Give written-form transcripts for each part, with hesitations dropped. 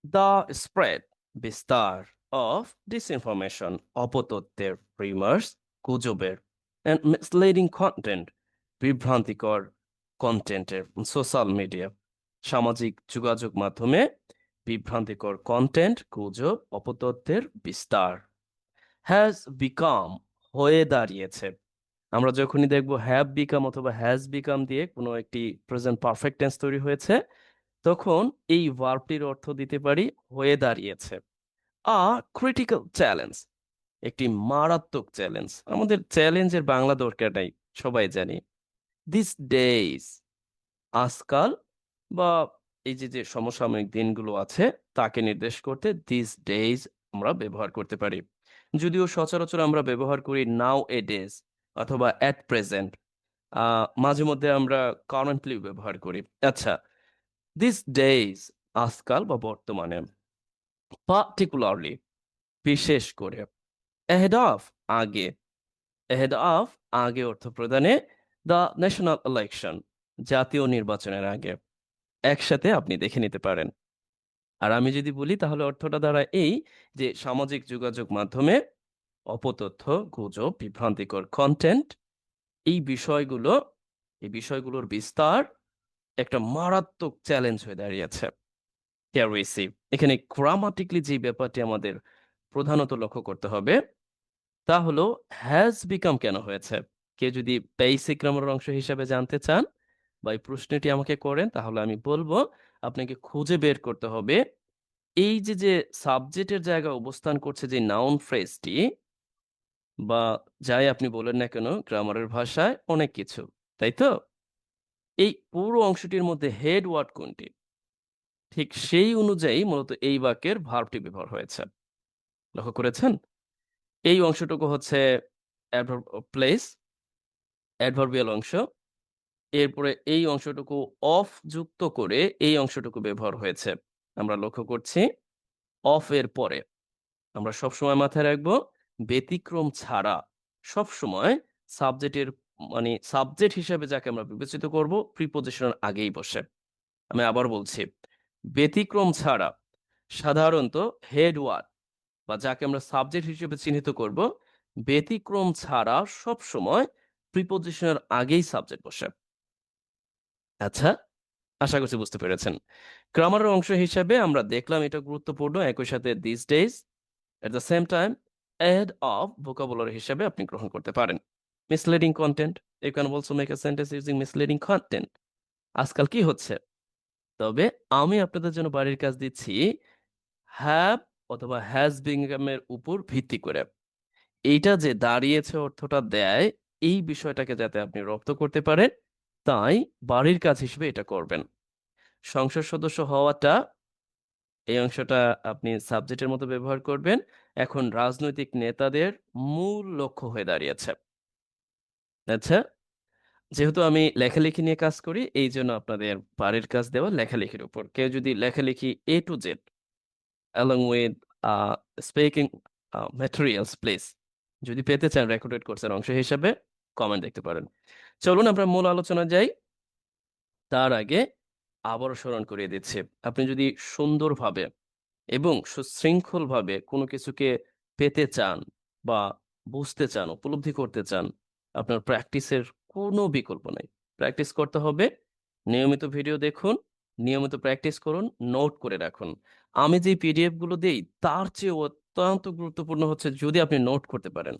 The spread বিস্তার of disinformation অপতথ্যের rumours গুজবের অ্যান্ড মিসলিডিং কন্টেন্ট বিভ্রান্তিকর কন্টেন্টের সোশ্যাল মিডিয়া সামাজিক যোগাযোগ মাধ্যমে বিভ্রান্তিকর কন্টেন্ট গুজব অপতথ্যের বিস্তার হ্যাজ বিকাম হয়ে দাঁড়িয়েছে। আমরা যখনই দেখবো হ্যাভ বিকাম অথবা হ্যাজ বিকাম দিয়ে কোনো একটি প্রেজেন্ট পারফেক্ট টেন্স তৈরি হয়েছে, তখন এই ভার্বটির অর্থ দিতে পারি হয়ে দাঁড়িয়েছে। আ ক্রিটিক্যাল চ্যালেঞ্জ, একটি মারাত্মক চ্যালেঞ্জ। আমাদের চ্যালেঞ্জের বাংলা দরকার নাই, সবাই জানি। দিস ডেইজ, আজকাল বা এই যে যে সমসাময়িক দিনগুলো আছে তাকে নির্দেশ করতে দিস ডেইজ আমরা ব্যবহার করতে পারি। যদিও সচরাচর আমরা ব্যবহার করি নাও এ ডেজ অথবা অ্যাট প্রেজেন্ট, মাঝে মধ্যে আমরা কারেন্টলি ব্যবহার করি। আচ্ছা, দিস ডেইজ আজকাল বা বর্তমানে, পার্টিকুলারলি বিশেষ করে, ahead of আগে, ahead of আগে অর্থ প্রদানে, দ্য ন্যাশনাল ইলেকশন জাতীয় নির্বাচনের আগে, একসাথে আপনি দেখে নিতে পারেন। আর আমি যদি বলি তাহলে অর্থটা দাঁড়ায় এই যে সামাজিক যোগাযোগ মাধ্যমে অপতথ্য, গুজব, বিভ্রান্তিকর কন্টেন্ট, এই বিষয়গুলো, এই বিষয়গুলোর বিস্তার একটা মারাত্মক চ্যালেঞ্জ হয়ে দাঁড়িয়েছে। টেরোরিসি, এখানে গ্রামাটিক্যালি যে ব্যাপারটি আমাদের প্রধানত লক্ষ্য করতে হবে তা হলো হ্যাজ বিকাম কেন হয়েছে। কেউ যদি বেসিক গ্রামারের অংশ হিসাবে জানতে চান বা এই প্রশ্নটি আমাকে করেন, তাহলে আমি বলবো আপনাকে খুঁজে বের করতে হবে এই যে যে সাবজেক্টের জায়গায় অবস্থান করছে যে নাউন ফ্রেজটি, বা যাই আপনি বলেন না কেন গ্রামারের ভাষায় অনেক কিছু, তাই তো? এই পুরো অংশটির মধ্যে হেড ওয়ার্ড কোনটি, ঠিক সেই অনুযায়ী মূলত এই বাক্যের ভার্বটি ব্যবহার হয়েছে। লক্ষ্য করেছেন? এই অংশটুকু হচ্ছে অ্যাডভার্ব প্লেস, অ্যাডভার্বিয়াল অংশ। এরপরে এই অংশটুকু অফ যুক্ত করে এই অংশটুকু ব্যবহার হয়েছে। আমরা লক্ষ্য করছি অফ এর পরে আমরা সবসময় মাথায় রাখবো ব্যতিক্রম ছাড়া সবসময় সাবজেক্টের, মানে সাবজেক্ট হিসেবে যাকে আমরা বিবেচিত করব প্রিপোজিশনের আগেই বসে। আমি আবার বলছি, ব্যতিক্রম ছাড়া সাধারণত হেড ওয়ার্ড বা যাকে আমরা সাবজেক্ট হিসেবে চিহ্নিত করব, ব্যতিক্রম ছাড়া সবসময় প্রিপোজিশনের আগেই সাবজেক্ট বসে। আচ্ছা, আশা করছি বুঝতে পেরেছেন। গ্রামারের অংশ হিসেবে আমরা দেখলাম এটা গুরুত্বপূর্ণ, একই সাথে this days at the same time ahead of vocabulary হিসেবে আপনি গ্রহণ করতে পারেন। Misleading content, you can also make a sentence using misleading content. আজকাল কি হচ্ছে? তবে আমি আপনাদের জন্য বাড়ির কাজ দিচ্ছি হ্যাভ অথবা হ্যাজ বিকাম এর উপর ভিত্তি করে। এইটা যে দাঁড়িয়েছে অর্থটা দেয়, এই বিষয়টাকে যাতে আপনি রপ্ত করতে পারেন, তাই বাড়ির কাজ হিসেবে এটা করবেন। সংসদ সদস্য হওয়াটা, এই অংশটা আপনি সাবজেক্টের মতো ব্যবহার করবেন। এখন রাজনৈতিক নেতাদের মূল লক্ষ্য হয়ে দাঁড়িয়েছে। আচ্ছা, যেহেতু আমি লেখালেখি নিয়ে কাজ করি, এইজন্য আপনাদের বাড়ির কাজ দেওয়া লেখালেখির উপর। কেউ যদি লেখালেখি A to Z along with speaking materials please যদি পেতে চান রেকর্ডেড কোর্সের অংশ হিসেবে, কমেন্ট দেখতে পারেন। চলুন আমরা মূল আলোচনা যাই। তার আগে আবারও স্মরণ করিয়ে দিচ্ছি, আপনি যদি সুন্দরভাবে এবং সুশৃঙ্খলভাবে কোনো কিছুকে পেতে চান বা বুঝতে চান, উপলব্ধি করতে চান, আপনার প্র্যাকটিসের কোনো বিকল্প নাই। প্র্যাকটিস করতে হবে। নিয়মিত ভিডিও দেখুন, নিয়মিত প্র্যাকটিস করুন, নোট করে রাখুন। আমি যে পিডিএফ গুলো দেই তার চেয়ে অত্যন্ত গুরুত্বপূর্ণ হচ্ছে যদি আপনি নোট করতে পারেন।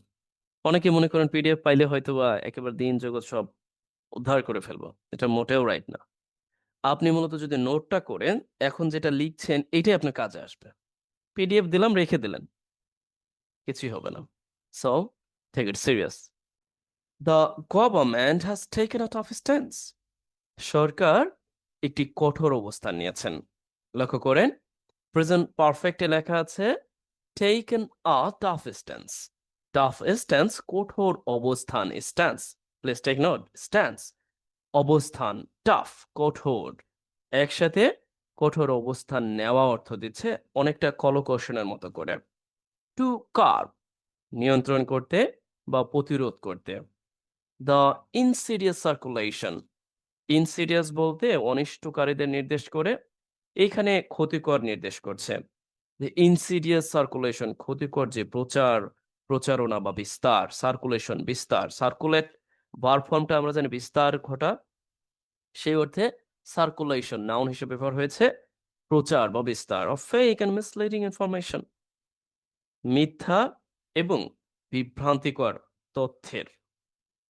অনেকে মনে করেন পিডিএফ পাইলে হয়তোবা একেবারে দিন জগৎ সব উদ্ধার করে ফেলবো। এটা মোটেও রাইট না। আপনি মূলত যদি নোটটা করেন, এখন যেটা লিখছেন এটাই আপনার কাজে আসবে। পিডিএফ দিলাম রেখে দিলেন, কিছুই হবে না। So take it serious. The government has taken a tough stance, সরকার একটি কঠোর অবস্থান নিয়েছেন। লক্ষ্য করেন প্রেজেন্ট পারফেক্টে লেখা আছে taken a tough stance. Tough stance কঠোর অবস্থান, stance, please take note, stance অবস্থান, টাফ কঠোর, একসাথে কঠোর অবস্থান নেওয়া অর্থ দিচ্ছে অনেকটা কলকৌশলের মতো করে। টু কার্ভ নিয়ন্ত্রণ করতে বা প্রতিরোধ করতে। দ্য ইনসিডিয়াস সার্কুলেশন, ইনসিডিয়াস বলতে অনিষ্টকারীদের নির্দেশ করে, এইখানে ক্ষতিকর নির্দেশ করছে। যে ইনসিডিয়াস সার্কুলেশন ক্ষতিকর যে প্রচারণা বা বিস্তার, সার্কুলেশন বিস্তার, সার্কুলেট ভার্ব ফর্মটা আমরা জানি বিস্তার ঘটা, সেই অর্থে সার্কুলেশন নাউন হিসেবে ব্যবহার হয়েছে প্রচার বা বিস্তার of fake and misleading information, মিথ্যা এবং বিভ্রান্তিকর তথ্যের।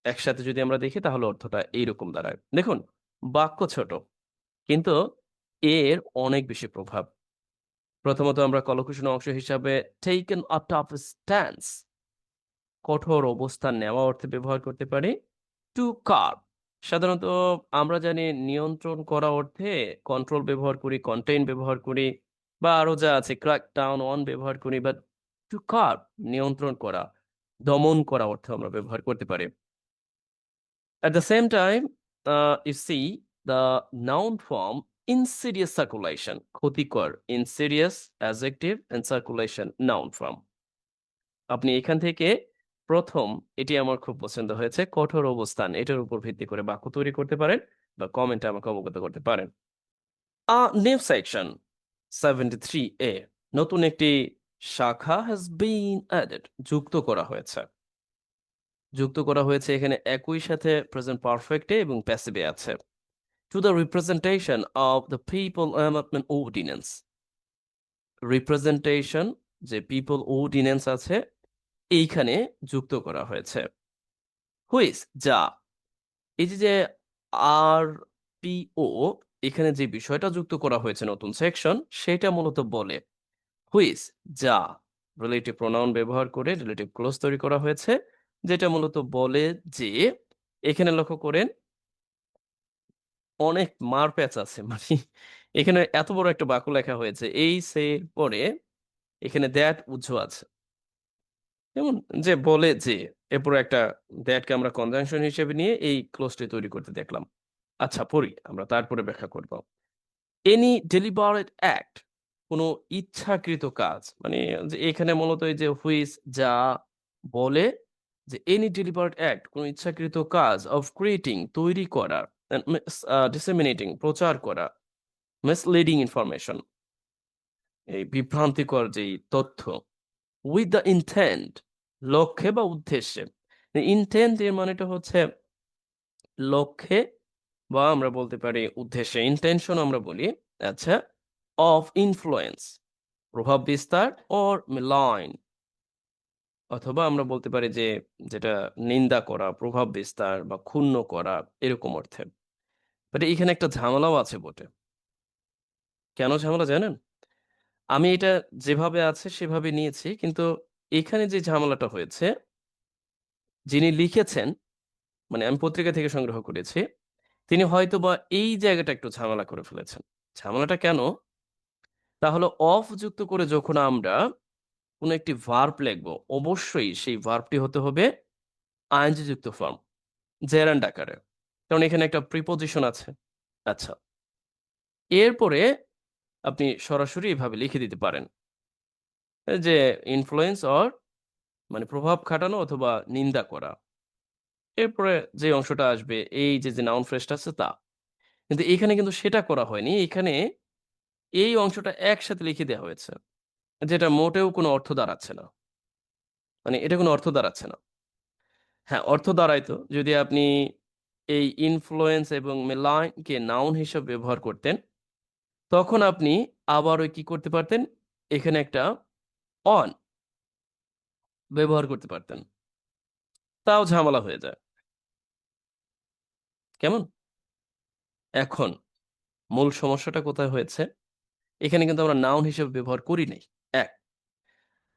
একসাথে যদি আমরা দেখি তাহলে অর্থটা এইরকম দাঁড়ায়। দেখুন, বাক্য ছোট কিন্তু এর অনেক বেশি প্রভাব। প্রথমত আমরা কলকুশন অংশ হিসাবে টেকেন আ টাফ স্ট্যান্স, কঠোর অবস্থান নেওয়া অর্থে ব্যবহার করতে পারি। টু কার্ব, সাধারণত আমরা জানি নিয়ন্ত্রণ করা অর্থে কন্ট্রোল ব্যবহার করি, কন্টেইন ব্যবহার করি, বা আরো যা আছে ক্র্যাক ডাউন অন ব্যবহার করি। বাট টু কার্ব নিয়ন্ত্রণ করা, দমন করা অর্থে আমরা ব্যবহার করতে পারি। At the same time, you see the noun form insidious circulation, ক্ষতিকর, insidious adjective and circulation noun form. আপনি এখান থেকে প্রথম, এটি আমার খুব পছন্দ হয়েছে, কঠোর অবস্থান, এটার উপর ভিত্তি করে বাক্য তৈরি করতে পারেন বা কমেন্টে আমাকে অবগত করতে পারেন। নিউ সেকশন 73A, নতুন একটি শাখা has been added, যুক্ত করা হয়েছে। যুক্ত করা হয়েছে এখানে একই সাথে প্রেজেন্ট পারফেক্টে এবং প্যাসিভে আছে। To the representation of the people amendment ordinance, representation যে পিপল অর্ডিন্যান্স আছে এইখানে যুক্ত করা হয়েছে। হুইচ যা, এই যে আর পিও, এখানে যে বিষয়টা যুক্ত করা হয়েছে নতুন সেকশন, সেটা মূলত বলে হুইচ যা রিলেটিভ প্রোনাউন ব্যবহার করে রিলেটিভ ক্লোজ তৈরি করা হয়েছে, যেটা মূলত বলে যে, এখানে লক্ষ্য করেন অনেক মারপ্যাচ আছে। মানে এখানে এত বড় একটা বাক্য লেখা হয়েছে, এই সে পরে এখানে দ্যাট উজ্জ আছে। যেমন যে বলে যে, এরপরে একটা দ্যাটকে আমরা কনজাংশন হিসেবে নিয়ে এই ক্লোজটি তৈরি করতে দেখলাম। আচ্ছা পড়ি, আমরা তারপরে ব্যাখ্যা করব। এনি ডেলিবারেট অ্যাক্ট, কোনো ইচ্ছাকৃত কাজ, মানে যে এখানে মূলত এই যে হুইচ যা বলে যে এনি ডেলিবারেট অ্যাক্ট, কোনো ইচ্ছাকৃত কাজ অফ ক্রিয়েটিং তৈরি করা, ডিসেমিনেটিং প্রচার করা, মিসলিডিং ইনফরমেশন এই বিভ্রান্তিকর যেই তথ্য, উইথ দ্য ইনটেন্ট লক্ষ্যে বা উদ্দেশ্যে। ইনটেন্ট এর মানেটা হচ্ছে লক্ষ্যে, বা আমরা বলতে পারি উদ্দেশ্যে, ইন্টেনশন আমরা বলি। আচ্ছা, অফ ইনফ্লুয়েন্স প্রভাব বিস্তার, অর মেলাইন, অথবা আমরা বলতে পারি যে যেটা নিন্দা করা, প্রভাব বিস্তার বা ক্ষুণ্ণ করা, এরকম অর্থে। বাট এখানে একটা ঝামেলাও আছে বটে। কেন ঝামেলা জানেন? আমি এটা যেভাবে আছে সেভাবে নিয়েছি, কিন্তু এখানে যে ঝামেলাটা হয়েছে, যিনি লিখেছেন, মানে আমি পত্রিকা থেকে সংগ্রহ করেছি, তিনি হয়তোবা এই জায়গাটা একটু ঝামেলা করে ফেলেছেন। ঝামেলাটা কেন? তা হলো অফ যুক্ত করে যখন আমরা কোনো একটি ভার্ব লিখবো, অবশ্যই সেই ভার্বটি হতে হবে আইএনজি যুক্ত ফর্ম, জেরান্ড আকারে। কারণ এখানে একটা প্রিপোজিশন আছে। আচ্ছা, এরপরে আপনি সরাসরি এভাবে লিখে দিতে পারেন যে ইনফ্লুয়েন্স অর, মানে প্রভাব খাটানো অথবা নিন্দা করা। এরপরে যে অংশটা আসবে এই যে নাউন ফ্রেজটা আছে তা। কিন্তু এখানে কিন্তু সেটা করা হয়নি। এখানে এই অংশটা একসাথে লিখে দেওয়া হয়েছে। যেটা মোটেও কোনো অর্থ দাঁড়াচ্ছে না। মানে এটা কোনো অর্থ দাঁড়াচ্ছে না। হ্যাঁ, অর্থ দাঁড়াইতো যদি আপনি এই ইনফ্লুয়েন্স এবং মেলাইন কে নাউন হিসেবে ব্যবহার করতেন। তখন আপনি আবার ওই কি করতে পারতেন? এখানে একটা অন ব্যবহার করতে পারতেন। তাও ঝামেলা হয়ে যায়। কেমন? এখন মূল সমস্যাটা কোথায় হয়েছে? এখানে কিন্তু আমরা নাউন হিসেবে ব্যবহার করি নাই। ১,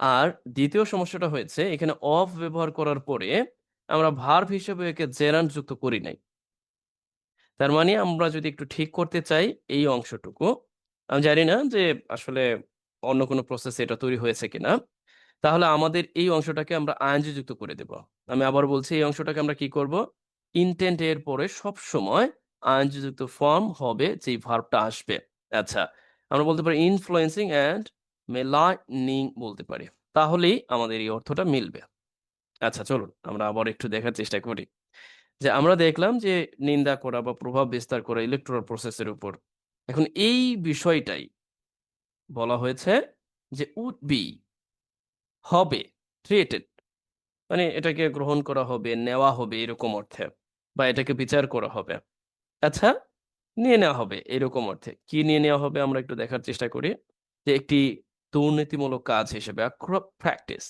আর দ্বিতীয় সমস্যাটা হয়েছে এখানে অফ ব্যবহার করার পরে আমরা ভার্ব হিসেবে একে জেরান্ড যুক্ত করি নাই। তার মানে আমরা যদি একটু ঠিক করতে চাই এই অংশটুকু, আমি জানি না যে আসলে অন্য কোনো প্রসেসে এটা তৈরি হয়েছে কিনা। তাহলে আমাদের এই অংশটাকে আমরা আইএনজি যুক্ত করে দেব। আমি আবার বলছি এই অংশটাকে আমরা কি করব? ইনটেন্ট এর পরে সবসময় আইএনজি যুক্ত ফর্ম হবে যেই ভার্বটা আসবে। আচ্ছা, আমরা বলতে পারি ইনফ্লুয়েন্সিং অ্যান্ড মেলাইনিং বলতে পারি। তাহলেই আমাদের এই অর্থটা মিলবে। আচ্ছা চলুন আমরা আবার একটু দেখার চেষ্টা করি। যে আমরা দেখলাম যে নিন্দা করা বা প্রভাব বিস্তার করা ইলেকটোরাল প্রসেসের উপর। এখন এই বিষয়টাই বলা হয়েছে যে উড বি, হবে, ক্রিয়েটেড, মানে এটাকে গ্রহণ করা হবে, নেওয়া হবে এরকম অর্থে, বা এটাকে বিচার করা হবে। আচ্ছা, নিয়ে নেওয়া হবে এরকম অর্থে। কি নিয়ে নেওয়া হবে আমরা একটু দেখার চেষ্টা করি। যে একটি দুর্নীতিমূলক কাজ হিসেবে, corrupt প্র্যাকটিস,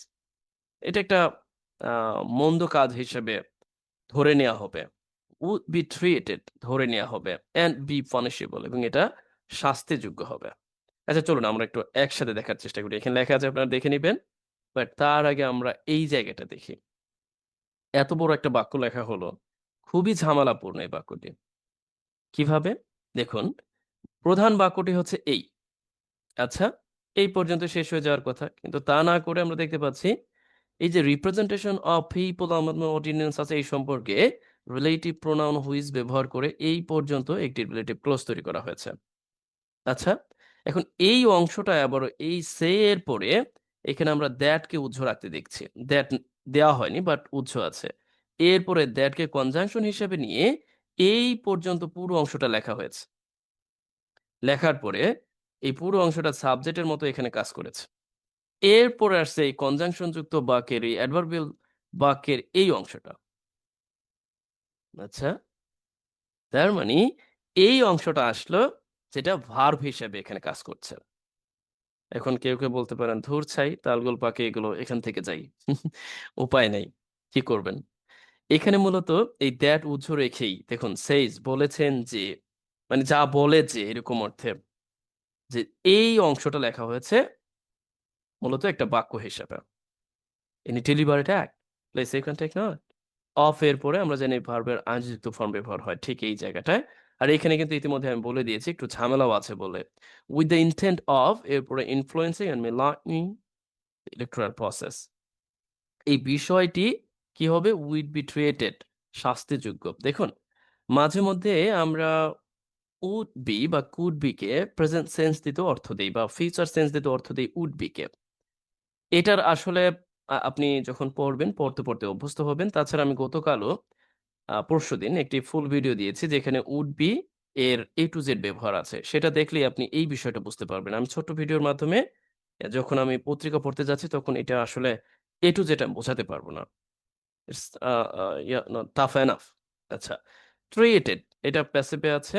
এটা একটা মন্দ কাজ হিসেবে ধরে নেওয়া হবে। would be treated, ধরে নেওয়া হবে, and be punishable, এবং এটা শাস্তিযোগ্য হবে। আচ্ছা চলুন আমরা একটু একসাথে দেখার চেষ্টা করি। এখানে লেখা আছে, আপনারা দেখে নিবেন। বাট তার আগে আমরা এই জায়গাটা দেখি। এত বড় একটা বাক্য লেখা হলো, খুবই ঝামেলাপূর্ণ এই বাক্যটি। কিভাবে? দেখুন, প্রধান বাক্যটি হচ্ছে এই। আচ্ছা, এই পর্যন্ত শেষ হয়ে যাওয়ার কথা। কিন্তু তা না করে আমরা দেখতে পাচ্ছি, এই যে রিপ্রেজেন্টেশন অফ পিপল অর্ডিন্যান্স আছে, এই সম্পর্কে রিলেটিভ প্রোনাউন হুইজ ব্যবহার করে এই পর্যন্ত একটি রিলেটিভ ক্লজ তৈরি করা হয়েছে। আচ্ছা, এখন এই অংশটা আবার এই সে এর পরে এখানে আমরা দ্যাট কে উজ্জ্ব রাখতে দেখছি। দ্যাট দেওয়া হয়নি, বাট উজ্জ্ব আছে। এরপরে দ্যাট কে কনজাংশন হিসেবে নিয়ে এই পর্যন্ত পুরো অংশটা লেখা হয়েছে। লেখার পরে এই পুরো অংশটা সাবজেক্টের মতো এখানে কাজ করেছে। এরপরে আসছে এই কনজাংশন যুক্ত বাক্যের এই অ্যাডভার্বিয়াল বাক্যের এই অংশটা। আচ্ছা, তার মানে এই অংশটা আসলো, যেটা ভার্ব হিসেবে এখানে কাজ করছে। এখন কেউ বলতে পারেন, ধুর ছাই, তালগোল পাকে এগুলো, এখান থেকে যাই। উপায় নেই, কি করবেন? এখানে মূলত এই দ্যাট উজ্জ্ব রেখেই দেখুন, সেইজ বলেছেন যে, মানে যা বলে যে এরকম অর্থে, যে এই অংশটা লেখা হয়েছে মূলত একটা বাক্য হিসেবে। In a deliberate act, place you can take note. Of এর পরে আমরা জানি ভার্বের আইনযুক্ত ফর্ম ব্যবহার হয় ঠিক এই জায়গাটায়। আর এখানে কিন্তু ইতিমধ্যে আমি বলে দিয়েছি, একটু ঝামেলাও আছে বলে। উইথ দ্য ইনটেন্ট অফ এরপরে ইনফ্লুয়েন্সিং এন্ড মেলাইনিং ইলেকট্রাল প্রসেস, এই বিষয়টি কি হবে? উইড বি ট্রিয়েটেড, শাস্তিযোগ্য। দেখুন, মাঝে মধ্যে আমরা উড বি বা could be K present sense দিতে অর্থ দেই, বা ফিউচার সেন্স দিতে অর্থ দেই উড বি কে। এটার আসলে আপনি যখন পড়বেন, পড়তে পড়তে অভ্যস্ত হবেন। তাছাড়া আমি গতকালও পরশুদিন একটি ফুল ভিডিও দিয়েছি, যেখানে উড বি এর এ টু জেড ব্যবহার আছে। সেটা দেখলেই আপনি এই বিষয়টা বুঝতে পারবেন। আমি ছোট্ট ভিডিওর মাধ্যমে যখন আমি পত্রিকা পড়তে যাচ্ছি, তখন এটা আসলে এ টু জেড আমি বোঝাতে পারব না। It's not tough enough. আচ্ছা, ট্রিয়েটেড, এটা প্যাসিভে আছে,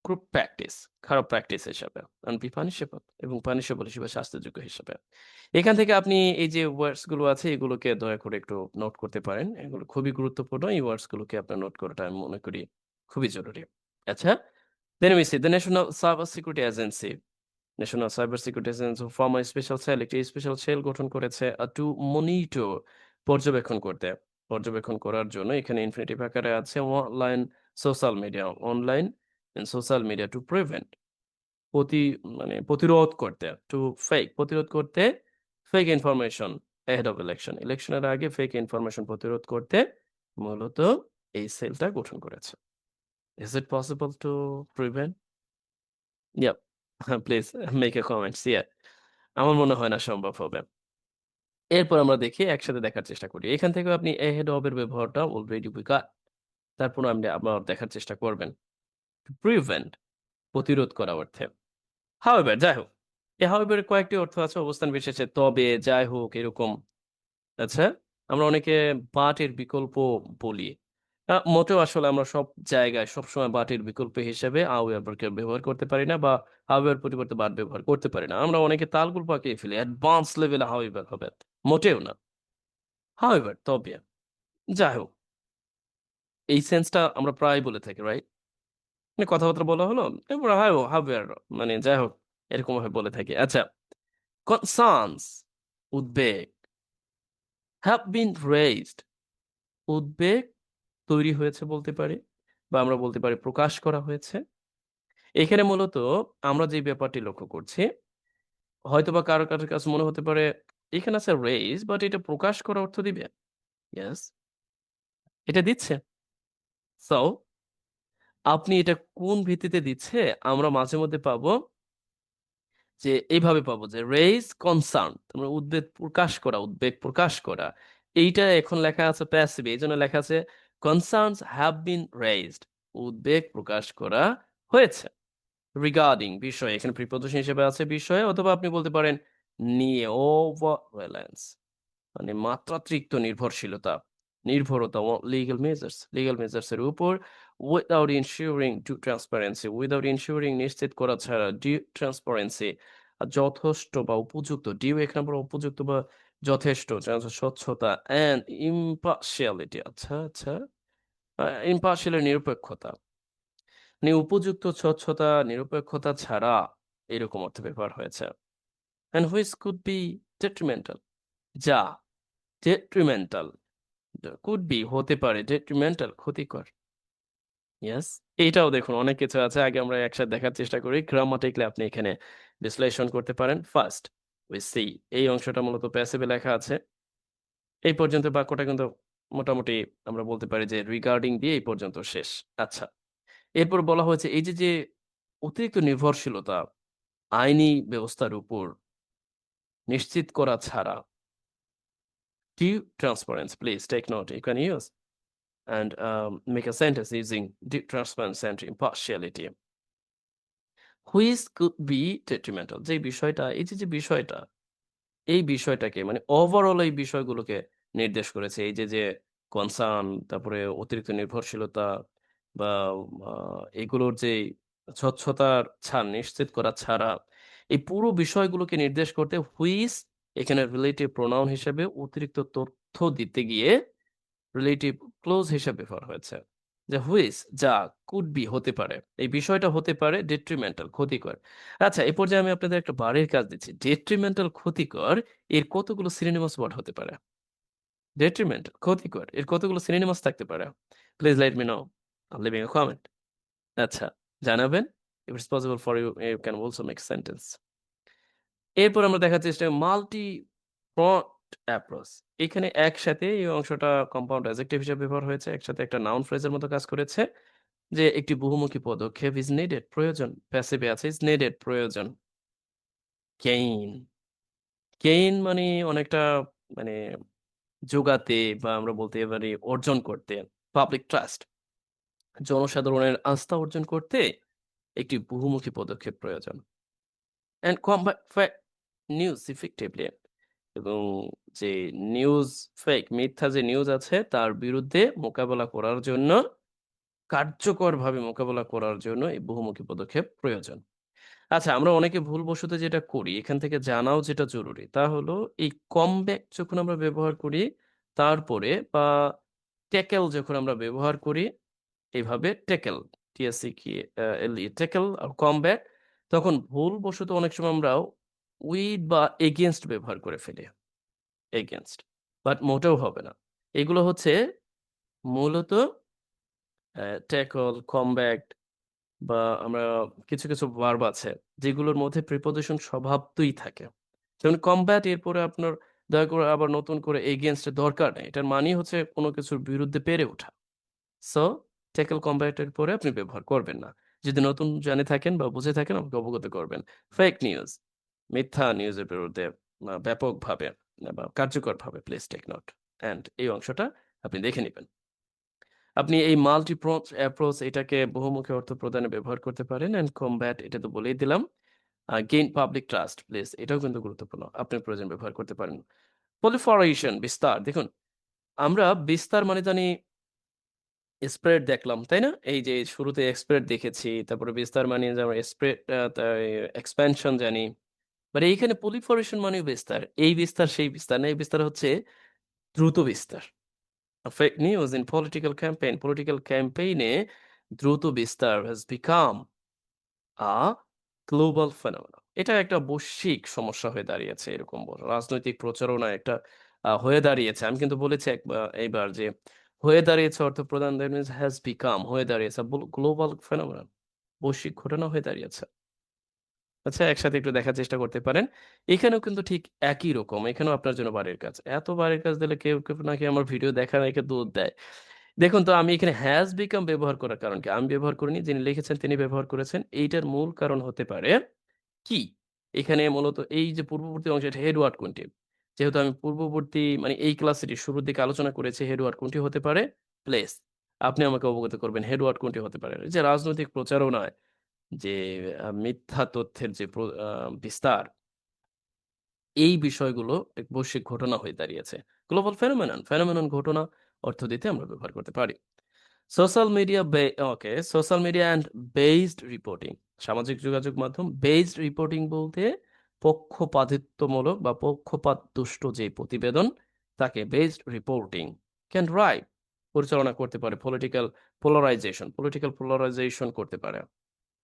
গ্রুপ প্র্যাকটিস, খারাপ প্র্যাকটিস হিসাবে, বি পানিশেবল, এবং পানিশেবল হিসেবে, শাস্তিযোগ্য হিসাবে। এখান থেকে আপনি এই যে ওয়ার্ডস গুলো আছে, এগুলোকে দয়া করে একটু নোট করতে পারেন। এগুলো খুবই গুরুত্বপূর্ণ। এই ওয়ার্ডস গুলোকে আপনার নোট করাটা আমি মনে করি খুবই জরুরি। আচ্ছা, then we see the National Cyber Security Agency. National Cyber Security Agency form special cell, একটি স্পেশাল সেল গঠন করেছে টু মনিটর, পর্যবেক্ষণ করতে। পর্যবেক্ষণ করার জন্য এখানে ইনফিনিটিভ আকারে আছে online social media, online social media, to prevent, প্রতি মানে প্রতিরোধ করতে, টু ফেক, প্রতিরোধ করতে, fake information ahead of election, ইলেকশনের আগে ফেক ইনফরমেশন প্রতিরোধ করতে মূলত এই সেলটা গঠন করেছে। Is it possible to prevent? Yep. Please make a comments. Yeah, আমার মনে হয় না সম্ভব হবে। এরপর আমরা দেখি, একসাথে দেখার চেষ্টা করি। এখান থেকেও আপনি ahead of এর ব্যবহারটা অলরেডি we got, তারপর আপনি আবার দেখার চেষ্টা করবেন। To prevent, প্রতিরোধ করা অর্থে। However, যাই হোক। এই however এর কয়েকটি অর্থ আছে অবস্থান বিশেষে, তবে, যাই হোক, এরকম। আচ্ছা, আমরা অনেকে but এর বিকল্প বলি। মোটেও আসলে আমরা সব জায়গায় সবসময় but এর বিকল্প হিসেবে however কে ব্যবহার করতে পারি না, বা however পরিবর্তে but ব্যবহার করতে পারি না। আমরা অনেকে তালগোল পাকিয়ে ফেলি। অ্যাডভান্স লেভেলে however হবে। মোটেও না। However, তবে। যাই হোক, এই সেন্সটা আমরা প্রায় বলে থাকি, রাইট? মানে কথাবার্তা বলা হলো, এরপর however, মানে যাই হোক, এরকম ভাবে বলে থাকি। আচ্ছা, concerns, উদ্বেগ, have been raised, উদ্বেগ তৈরি হয়েছে বলতে পারি, বা আমরা বলতে পারি প্রকাশ করা হয়েছে। এখানে মূলত আমরা যে ব্যাপারটি লক্ষ্য করছি, হয়তোবা কারো কাছে মনে হতে পারে এখানে আছে রেইজ, বাট এটা প্রকাশ করা অর্থ দিবে। ইয়েস, এটা দিচ্ছে। সো আপনি এটা কোন ভিত্তিতে দিচ্ছে, আমরা মাঝে মধ্যে পাবো যে এইভাবে পাবো, যে রেইজ কনসার্ন, তোমরা উদ্বেগ প্রকাশ করা, উদ্বেগ প্রকাশ করা। এইটা এখন লেখা আছে প্যাসিভ, এই জন্য লেখা আছে কনসার্নস হ্যাভ বিন রেইজড, উদ্বেগ প্রকাশ করা হয়েছে। রিগার্ডিং বিষয়, এখানে প্রিপোজিশন হিসেবে আছে বিষয়, অথবা আপনি বলতে পারেন নিয়ে, ওভার রিলায়েন্স মানে মাত্রাতিরিক্ত নির্ভরশীলতা, নির্ভরতা, লিগ্যাল মেজার্স এর উপর, উইদাউট ইনসিউরিং ডু ট্রান্সপারেন্সি, উইদাউট ইনসিউরিং নিশ্চিত করা ছাড়া, ডিউ ট্রান্সপারেন্সি যথেষ্ট বা উপযুক্ত, ডিউ এখানে আমরা উপযুক্ত বা যথেষ্ট, স্বচ্ছতা, অ্যান্ড ইম্পার্শিয়ালিটি, আচ্ছা আচ্ছা, ইম্পার্শিয়ালের নিরপেক্ষতা, মানে উপযুক্ত, স্বচ্ছতা, নিরপেক্ষতা ছাড়া, এরকম অর্থে ব্যবহার হয়েছে। And which could be detrimental, যা ডেট্রিমেন্টাল, কুড বি হতে পারে, ডেট্রিমেন্টাল ক্ষতিকর। ইয়েস, এইটাও দেখুন অনেক কিছু আছে, আগে আমরা একসাথে দেখার চেষ্টা করি। গ্রামাটিক্যালি আপনি এখানে বিশ্লেষণ করতে পারেন। ফার্স্ট উই সি, এই অংশটা মূলত প্যাসিভে লেখা আছে। এই পর্যন্ত বাক্যটা কিন্তু মোটামুটি আমরা বলতে পারি যে রিগার্ডিং দিয়ে এই পর্যন্ত শেষ। আচ্ছা, এরপর বলা হয়েছে এই যে যে অতিরিক্ত নির্ভরশীলতা আইনি ব্যবস্থার উপর নিশ্চিত করা ছাড়া, due transparency, please take note, you can use and make a sentence using due transparency and impartiality, which could be detrimental, যে বিষয়টা, এই যে যে বিষয়টা, এই বিষয়টাকে মানে ওভারঅল এই বিষয়গুলোকে নির্দেশ করেছে। এই যে যে কনসার্ন, তারপরে অতিরিক্ত নির্ভরশীলতা বা এগুলোর যে স্বচ্ছতার ছাড় নিশ্চিত করা ছাড়া, এই পুরো বিষয়গুলোকে নির্দেশ করতে হুইচ এখানে রিলেটিভ প্রোনাউন হিসেবে অতিরিক্ত তথ্য দিতে গিয়ে রিলেটিভ ক্লোজ হিসেবে ব্যবহার হয়েছে। যে হুইচ যা, কুড বি হতে পারে, এই বিষয়টা হতে পারে ডেট্রিমেন্টাল ক্ষতিকর। আচ্ছা, এই পর্যায়ে আমি আপনাদের একটা বাড়ির কাজ দিচ্ছি। ডেট্রিমেন্টাল ক্ষতিকর এর কতগুলো সিনোনিমাস ওয়ার্ড হতে পারে? ডেট্রিমেন্টাল ক্ষতিকর এর কতগুলো সিনোনিমাস থাকতে পারে? Please let me know leaving a comment. আচ্ছা, জানাবেন। If it's possible for you, you can also make sentence. এরপর আমরা দেখার চেষ্টা করি মাল্টি ফ্রন্ট অ্যাপ্রোচ। এখানে একসাথে এই অংশটা কম্পাউন্ড অ্যাডজেক্টিভ হিসেবে ব্যবহার হয়েছে, একসাথে একটা নাউন ফ্রেজের মতো কাজ করেছে, যে একটি বহুমুখী পদক্ষেপ ইজ নিডেড প্রয়োজন, প্যাসিভে আছে ইজ নিডেড প্রয়োজন। গেইন, গেইন মানে অনেকটা মানে যোগাতে বা আমরা বলতে পারি অর্জন করতে। পাবলিক ট্রাস্ট, জনসাধারণের আস্থা অর্জন করতে একটি বহুমুখী পদক্ষেপ প্রয়োজন। And combat fake news effectively, এবং যে নিউজ ফেক, মিথ্যা যে নিউজ আছে তার বিরুদ্ধে মোকাবেলা করার জন্য, কার্যকরভাবে মোকাবেলা করার জন্য এই বহুমুখী পদক্ষেপ প্রয়োজন। আচ্ছা, আমরা অনেকে ভুলবশত যেটা করি, এখান থেকে জানাও যেটা জরুরি, তা হলো এই কমব্যাক যখন আমরা ব্যবহার করি, তারপরে বা ট্যাকেল যখন আমরা ব্যবহার করি, এভাবে ট্যাকেল, টিএসসি কি এলই, ট্যাকেল আর কমব্যাট, তখন ভুলবশত অনেক সময় আমরা উইথ বা এগেইনস্ট ব্যবহার করে ফেলি। এগেইনস্ট, বাট মোটেও হবে না। এগুলো হচ্ছে মূলত ট্যাকল, কমব্যাট বা আমরা কিছু কিছু ভার্ব আছে যেগুলোর মধ্যে প্রিপোজিশন স্বভাবতই থাকে। যেমন কমব্যাট, এরপরে আপনার দয়া করে আবার নতুন করে এগেইনস্ট এর দরকার নেই। এটার মানেই হচ্ছে কোনো কিছুর বিরুদ্ধে পেরে ওঠা। সো ট্যাকল কমব্যাট এর পরে আপনি ব্যবহার করবেন না। যদি নতুন জেনে থাকেন বা বুঝে থাকেন আমাকে অবগত করবেন। ফেক নিউজ, মিথ্যা নিউজের বিরুদ্ধে ব্যাপকভাবে বা কার্যকরভাবে প্লিজ টেক নোট। অ্যান্ড এই অংশটা আপনি দেখে নিবেন। আপনি এই মাল্টি অ্যাপ্রোচ এটাকে বহুমুখী অর্থ প্রদানে ব্যবহার করতে পারেন। অ্যান্ড কমব্যাট এটা তো বলেই দিলাম। গেইন পাবলিক ট্রাস্ট প্লিজ, এটাও কিন্তু গুরুত্বপূর্ণ। আপনার প্রয়োজন ব্যবহার করতে পারেন। proliferation বিস্তার, দেখুন আমরা বিস্তার মানে জানি স্প্রেড দেখলাম, তাই না? এই যে শুরুতে স্প্রেড দেখেছি, তারপরে বিস্তার মানে যে আমরা স্প্রেড এক্সপ্যানশন জানি। বাট এইখানে proliferation মানেও বিস্তার। এই বিস্তার সেই বিস্তার না, এই বিস্তার হচ্ছে দ্রুত বিস্তার। Fake news in political campaign, political ক্যাম্পেইনে দ্রুত বিস্তার has become a global phenomenon. এটা একটা বৈশ্বিক সমস্যা হয়ে দাঁড়িয়েছে, এরকম বড় রাজনৈতিক প্রচারণা একটা হয়ে দাঁড়িয়েছে। আমি কিন্তু বলেছি এইবার যে হয়ে দাঁড়িয়েছে অর্থ প্রদান, that means has become, হয়ে দাঁড়িয়েছে গ্লোবাল ফেনোমেনন, বৈশ্বিক ঘটনা হয়ে দাঁড়িয়েছে। আচ্ছা, একসাথে একটু দেখার চেষ্টা করতে পারেন। এখানেও কিন্তু ঠিক একই রকম, এখানেও আপনার জন্য বাড়ির কাজ। এত বাড়ির কাজ দিলে কেউ কেউ নাকি আমার ভিডিও দেখা রেখে দুধ দেয়। দেখুন তো, আমি এখানে হ্যাজ বিকাম ব্যবহার করার কারণ কি? আমি ব্যবহার করিনি, যিনি লিখেছেন তিনি ব্যবহার করেছেন। এইটার মূল কারণ হতে পারে কি? এখানে মূলত এই যে পূর্ববর্তী অংশে হেড ওয়ার্ড কোনটি? যেহেতু আমি পূর্ববর্তী মানে এই ক্লাসেরই শুরুর দিকে আলোচনা করেছি, হেড ওয়ার্ড কোনটি হতে পারে? প্লেস। আপনি আমাকে অবগত করবেন হেড ওয়ার্ড কোনটি হতে পারে? এই যে রাজনৈতিক প্রচারণায় যে মিথ্যা তথ্যের যে বিস্তার, এই বিষয়গুলো এক বৈশ্বিক ঘটনা হয়ে দাঁড়িয়েছে। গ্লোবাল ফেনোমেনন ঘটনা অর্থ দিতে আমরা ব্যবহার করতে পারি। Social media and based reporting, সামাজিক যোগাযোগ মাধ্যম বেসড রিপোর্টিং বলতে পক্ষপাতিত্বমূলক বা পক্ষপাত দুষ্ট যে প্রতিবেদন, তাকে বেসড রিপোর্টিং। ক্যান রাইট, পরিচালনা করতে পারে পলিটিক্যাল পোলারাইজেশন করতে পারে,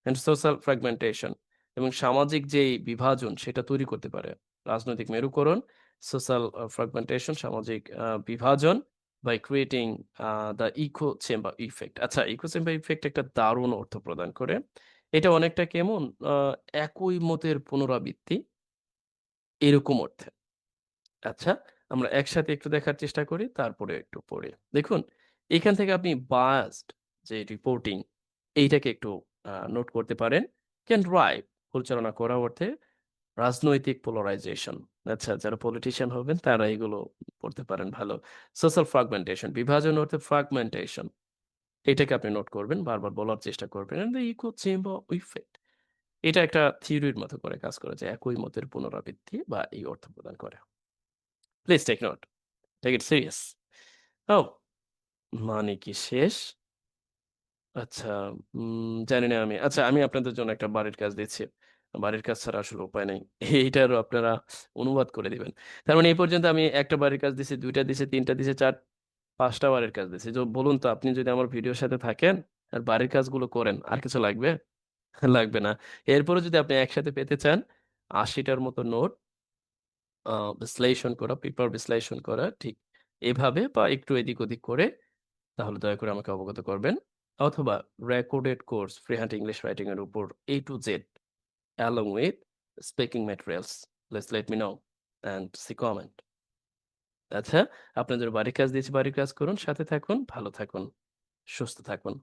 এন্ড সোশ্যাল ফ্র্যাগমেন্টেশন, এবং সামাজিক যে বিভাজন সেটা তৈরি করতে পারে। রাজনৈতিক মেরুকরণ, সোশ্যাল ফ্র্যাগমেন্টেশন, সামাজিক বিভাজন, by creating the echo chamber effect. আচ্ছা, ইকো চেম্বার ইফেক্ট একটা দারুণ অর্থ প্রদান করে। এটা অনেকটা কেমন, একই মতের পুনরাবৃত্তি, এরকম অর্থে। আচ্ছা, আমরা একসাথে একটু দেখার চেষ্টা করি, তারপরে একটু পড়ি। দেখুন, এখান থেকে আপনি বায়াসড যে রিপোর্টিং, এইটাকে একটু নোট করতে পারেন। ক্যান ড্রাইভ, পরিচালনা করা অর্থে রাজনৈতিক পোলারাইজেশন। আচ্ছা, যারা পলিটিশিয়ান হবেন তারা এগুলো পড়তে পারেন ভালো। সোশ্যাল ফ্রাগমেন্টেশন, বিভাজন অর্থে ফ্রাগমেন্টেশন, এটাকে আপনি নোট করবেন, বারবার বলার চেষ্টা করবেন। And the echo chamber effect, এটা একটা থিওরির মতো করে কাজ করে, যে একই মতের পুনরাবৃত্তি বা এই অর্থ প্রদান করে। Please take note, take it serious. ও, মানে কি শেষ? আচ্ছা, জানি না আমি। আচ্ছা, আমি আপনাদের জন্য একটা বাড়ির কাজ দিচ্ছি। বাড়ির কাজ ছাড়া আসলে উপায় নাই। এইটারও আপনারা অনুবাদ করে দিবেন। তার মানে এই পর্যন্ত আমি ১ টা বাড়ির কাজ দিছি, ২ টা দিছি, ৩ টা দিছি, ৪, ৫ টা বাড়ির কাজ দিছি। বলুন তো, আপনি যদি আমার ভিডিওর সাথে থাকেন আর বাড়ির কাজগুলো করেন, আর কিছু লাগবে? লাগবে না। এরপরেও যদি আপনি একসাথে পেতে চান ৮০ টার মতো নোট, আ বিশ্লেষণ করা, পেপার বিশ্লেষণ করা, ঠিক এভাবে বা একটু এদিক ওদিক করে, তাহলে দয়া করে আমাকে অবগত করবেন। অথবা recorded course free hand English writing এর উপর A to Z along with speaking materials. Please let me know and see comment. আচ্ছা, আপনাদের বাড়ির কাজ দিয়েছি, বাড়ির কাজ করুন, সাথে থাকুন, ভালো থাকুন, সুস্থ থাকুন।